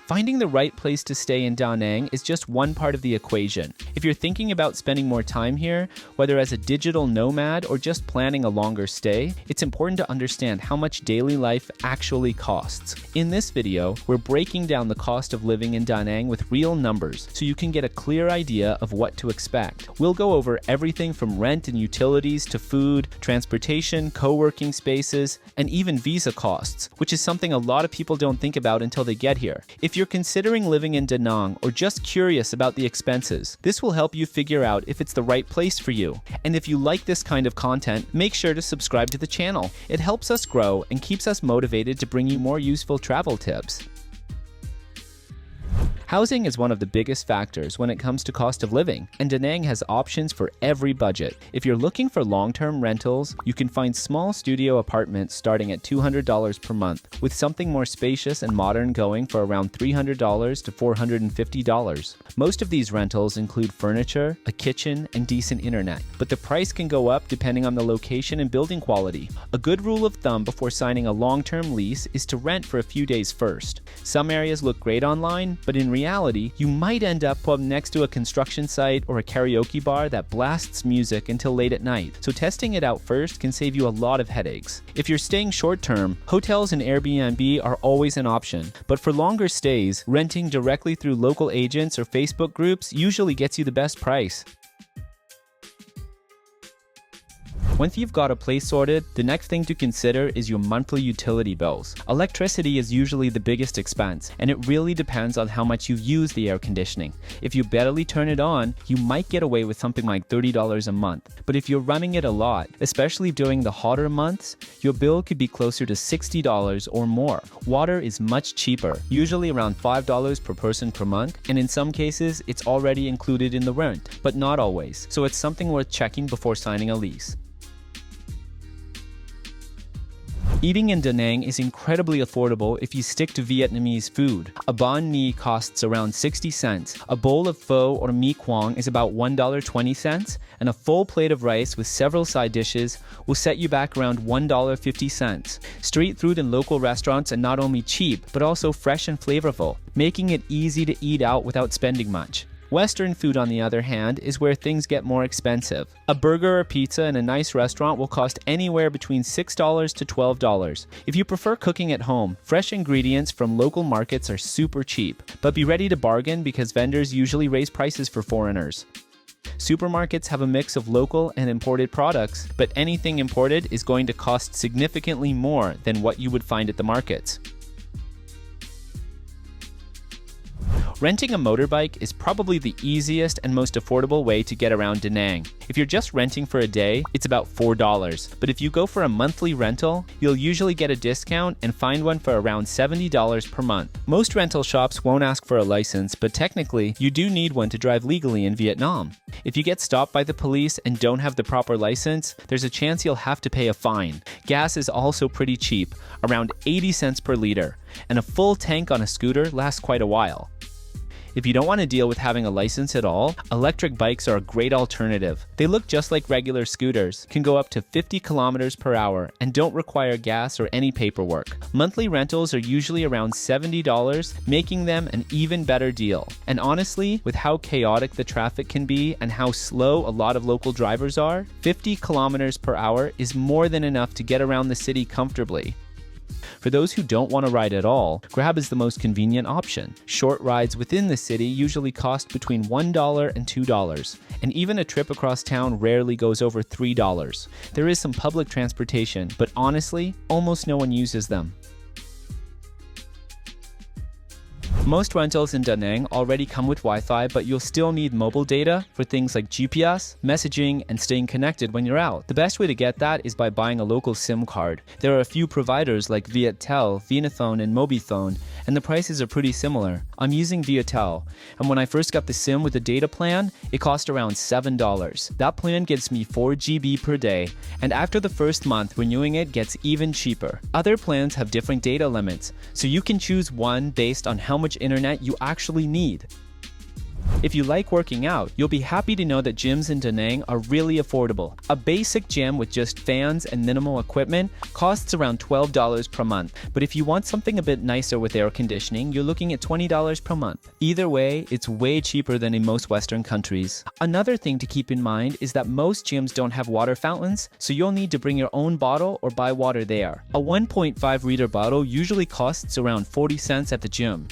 Finding the right place to stay in Da Nang is just one part of the equation. If you're thinking about spending more time here, whether as a digital nomad or just planning a longer stay, it's important to understand how much daily life actually costs. In this video, we're breaking down the cost of living in Da Nang with real numbers so you can get a clear idea of what to expect. We'll go over everything from rent and utilities to food, transportation, co-working spaces, and even visa costs, which is something a lot of people don't think about until they get here. If you're considering living in Da Nang or just curious about the expenses, this will help you figure out if it's the right place for you. And if you like this kind of content, make sure to subscribe to the channel. It helps us grow and keeps us motivated to bring you more useful travel tips. Housing is one of the biggest factors when it comes to cost of living, and Da Nang has options for every budget. If you're looking for long-term rentals, you can find small studio apartments starting at $200 per month, with something more spacious and modern going for around $300 to $450. Most of these rentals include furniture, a kitchen, and decent internet, but the price can go up depending on the location and building quality. A good rule of thumb before signing a long-term lease is to rent for a few days first. Some areas look great online, but in reality, you might end up next to a construction site or a karaoke bar that blasts music until late at night, so testing it out first can save you a lot of headaches. If you're staying short-term, hotels and Airbnb are always an option, but for longer stays, renting directly through local agents or Facebook groups usually gets you the best price. Once you've got a place sorted, the next thing to consider is your monthly utility bills. Electricity is usually the biggest expense, and it really depends on how much you use the air conditioning. If you barely turn it on, you might get away with something like $30 a month. But if you're running it a lot, especially during the hotter months, your bill could be closer to $60 or more. Water is much cheaper, usually around $5 per person per month, and in some cases, it's already included in the rent, but not always, so it's something worth checking before signing a lease. Eating in Da Nang is incredibly affordable if you stick to Vietnamese food. A banh mi costs around 60 cents, a bowl of pho or mi quang is about $1.20, and a full plate of rice with several side dishes will set you back around $1.50. Street food in local restaurants are not only cheap, but also fresh and flavorful, making it easy to eat out without spending much. Western food, on the other hand, is where things get more expensive. A burger or pizza in a nice restaurant will cost anywhere between $6 to $12. If you prefer cooking at home, fresh ingredients from local markets are super cheap, but be ready to bargain because vendors usually raise prices for foreigners. Supermarkets have a mix of local and imported products, but anything imported is going to cost significantly more than what you would find at the markets. Renting a motorbike is probably the easiest and most affordable way to get around Da Nang. If you're just renting for a day, it's about $4, but if you go for a monthly rental, you'll usually get a discount and find one for around $70 per month. Most rental shops won't ask for a license, but technically, you do need one to drive legally in Vietnam. If you get stopped by the police and don't have the proper license, there's a chance you'll have to pay a fine. Gas is also pretty cheap, around 80 cents per liter, and a full tank on a scooter lasts quite a while. If you don't want to deal with having a license at all, electric bikes are a great alternative. They look just like regular scooters, can go up to 50 kilometers per hour, and don't require gas or any paperwork. Monthly rentals are usually around $70, making them an even better deal. And honestly, with how chaotic the traffic can be and how slow a lot of local drivers are, 50 kilometers per hour is more than enough to get around the city comfortably. For those who don't want to ride at all, Grab is the most convenient option. Short rides within the city usually cost between $1 and $2, and even a trip across town rarely goes over $3. There is some public transportation, but honestly, almost no one uses them. Most rentals in Da Nang already come with Wi-Fi, but you'll still need mobile data for things like GPS, messaging, and staying connected when you're out. The best way to get that is by buying a local SIM card. There are a few providers like Viettel, Vinaphone, and Mobifone, and the prices are pretty similar. I'm using Viettel, and when I first got the SIM with the data plan, it cost around $7. That plan gives me 4 GB per day, and after the first month, renewing it gets even cheaper. Other plans have different data limits, so you can choose one based on how much internet you actually need. If you like working out, you'll be happy to know that gyms in Da Nang are really affordable. A basic gym with just fans and minimal equipment costs around $12 per month, but if you want something a bit nicer with air conditioning, you're looking at $20 per month. Either way, it's way cheaper than in most Western countries. Another thing to keep in mind is that most gyms don't have water fountains, so you'll need to bring your own bottle or buy water there. A 1.5-liter bottle usually costs around 40 cents at the gym.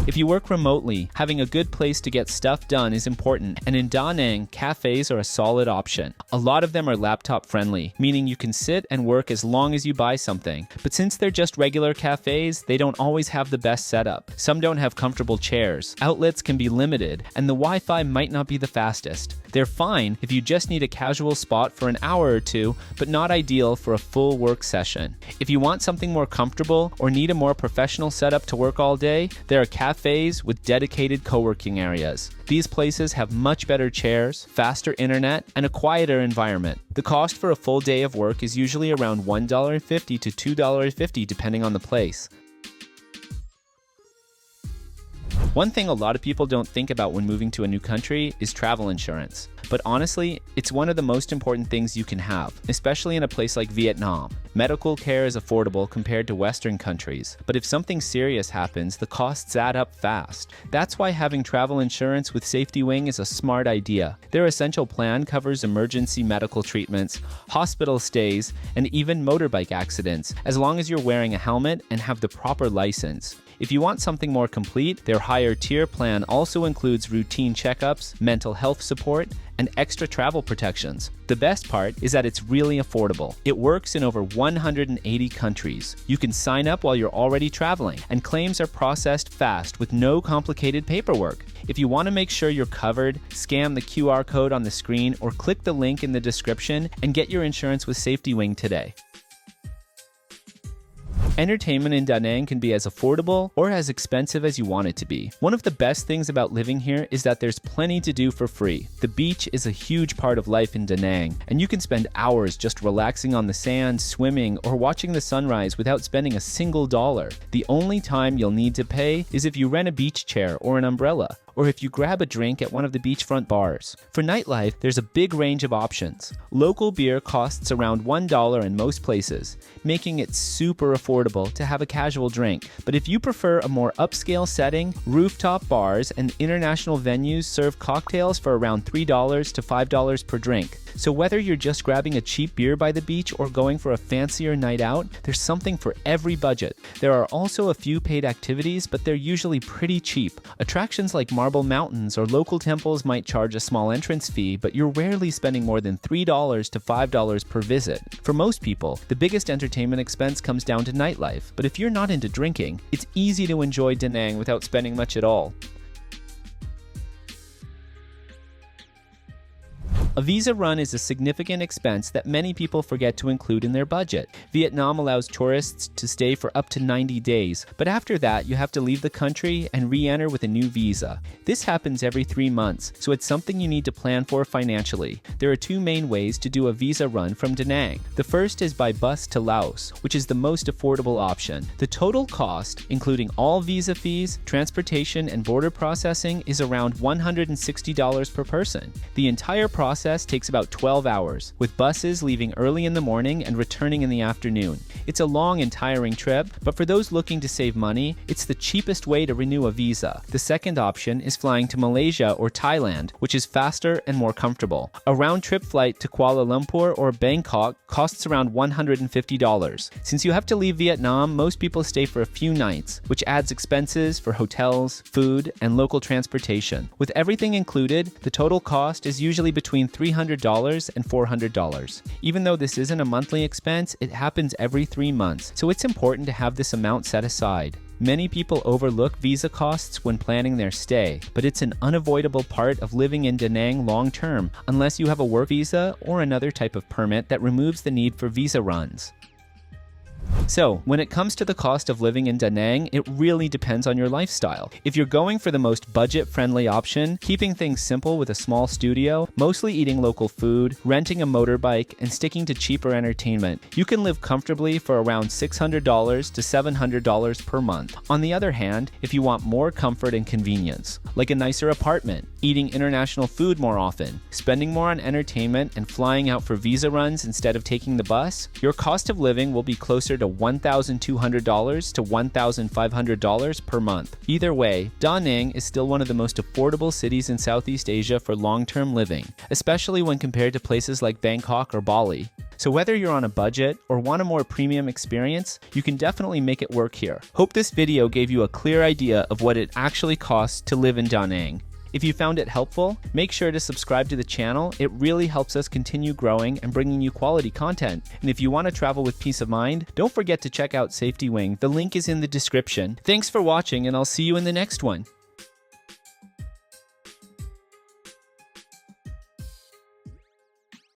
If you work remotely, having a good place to get stuff done is important, and in Da Nang, cafes are a solid option. A lot of them are laptop friendly, meaning you can sit and work as long as you buy something. But since they're just regular cafes, they don't always have the best setup. Some don't have comfortable chairs, outlets can be limited, and the Wi-Fi might not be the fastest. They're fine if you just need a casual spot for an hour or two, but not ideal for a full work session. If you want something more comfortable or need a more professional setup to work all day, there are cafes with dedicated co-working areas. These places have much better chairs, faster internet, and a quieter environment. The cost for a full day of work is usually around $1.50 to $2.50 depending on the place. One thing a lot of people don't think about when moving to a new country is travel insurance. But honestly, it's one of the most important things you can have, especially in a place like Vietnam. Medical care is affordable compared to Western countries, but if something serious happens, the costs add up fast. That's why having travel insurance with Safety Wing is a smart idea. Their essential plan covers emergency medical treatments, hospital stays, and even motorbike accidents, as long as you're wearing a helmet and have the proper license. If you want something more complete, their higher tier plan also includes routine checkups, mental health support, and extra travel protections. The best part is that it's really affordable. It works in over 180 countries. You can sign up while you're already traveling, and claims are processed fast with no complicated paperwork. If you want to make sure you're covered, scan the QR code on the screen or click the link in the description and get your insurance with Safety Wing today. Entertainment in Da Nang can be as affordable or as expensive as you want it to be. One of the best things about living here is that there's plenty to do for free. The beach is a huge part of life in Da Nang, and you can spend hours just relaxing on the sand, swimming, or watching the sunrise without spending a single dollar. The only time you'll need to pay is if you rent a beach chair or an umbrella, or if you grab a drink at one of the beachfront bars. For nightlife, there's a big range of options. Local beer costs around $1 in most places, making it super affordable to have a casual drink. But if you prefer a more upscale setting, rooftop bars and international venues serve cocktails for around $3 to $5 per drink. So whether you're just grabbing a cheap beer by the beach or going for a fancier night out, there's something for every budget. There are also a few paid activities, but they're usually pretty cheap. Attractions like Marble Mountains or local temples might charge a small entrance fee, but you're rarely spending more than $3 to $5 per visit. For most people, the biggest entertainment expense comes down to nightlife, but if you're not into drinking, it's easy to enjoy Da Nang without spending much at all. A visa run is a significant expense that many people forget to include in their budget. Vietnam allows tourists to stay for up to 90 days, but after that, you have to leave the country and re-enter with a new visa. This happens every 3 months, so it's something you need to plan for financially. There are two main ways to do a visa run from Da Nang. The first is by bus to Laos, which is the most affordable option. The total cost, including all visa fees, transportation, and border processing, is around $160 per person. The entire process takes about 12 hours, with buses leaving early in the morning and returning in the afternoon. It's a long and tiring trip, but for those looking to save money, it's the cheapest way to renew a visa. The second option is flying to Malaysia or Thailand, which is faster and more comfortable. A round-trip flight to Kuala Lumpur or Bangkok costs around $150. Since you have to leave Vietnam, most people stay for a few nights, which adds expenses for hotels, food, and local transportation. With everything included, the total cost is usually between $300 and $400. Even though this isn't a monthly expense, it happens every 3 months, so it's important to have this amount set aside. Many people overlook visa costs when planning their stay, but it's an unavoidable part of living in Da Nang long term, unless you have a work visa or another type of permit that removes the need for visa runs. So, when it comes to the cost of living in Da Nang, it really depends on your lifestyle. If you're going for the most budget-friendly option, keeping things simple with a small studio, mostly eating local food, renting a motorbike, and sticking to cheaper entertainment, you can live comfortably for around $600 to $700 per month. On the other hand, if you want more comfort and convenience, like a nicer apartment, eating international food more often, spending more on entertainment, and flying out for visa runs instead of taking the bus, your cost of living will be closer to $1,200 to $1,500 per month. Either way, Da Nang is still one of the most affordable cities in Southeast Asia for long-term living, especially when compared to places like Bangkok or Bali. So whether you're on a budget or want a more premium experience, you can definitely make it work here. Hope this video gave you a clear idea of what it actually costs to live in Da Nang. If you found it helpful, make sure to subscribe to the channel. It really helps us continue growing and bringing you quality content. And if you want to travel with peace of mind, don't forget to check out Safety Wing. The link is in the description. Thanks for watching, and I'll see you in the next one.